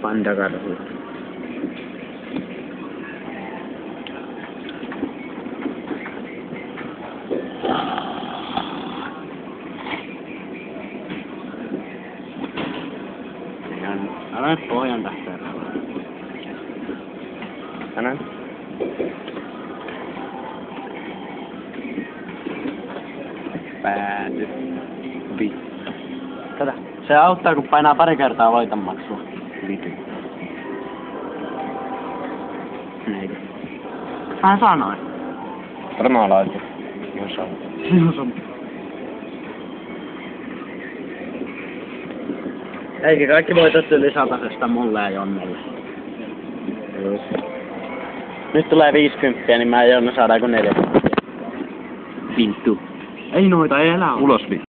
Pandakarhu. Älä pohjan tästä. Tänään. Pääty. Tätä. Se auttaa kun painaa pari kertaa voiton maksua. Vity. Eikö? Hän sanoi. Varmaan laitu. Jos on. Eikä kaikki voitot yli 100 mulle ja Jonnelle. Nyt tulee 50, niin mä ja Jonna saadaan kuin 40. Vittu. Ei noita, ei elää. Ulos vittu.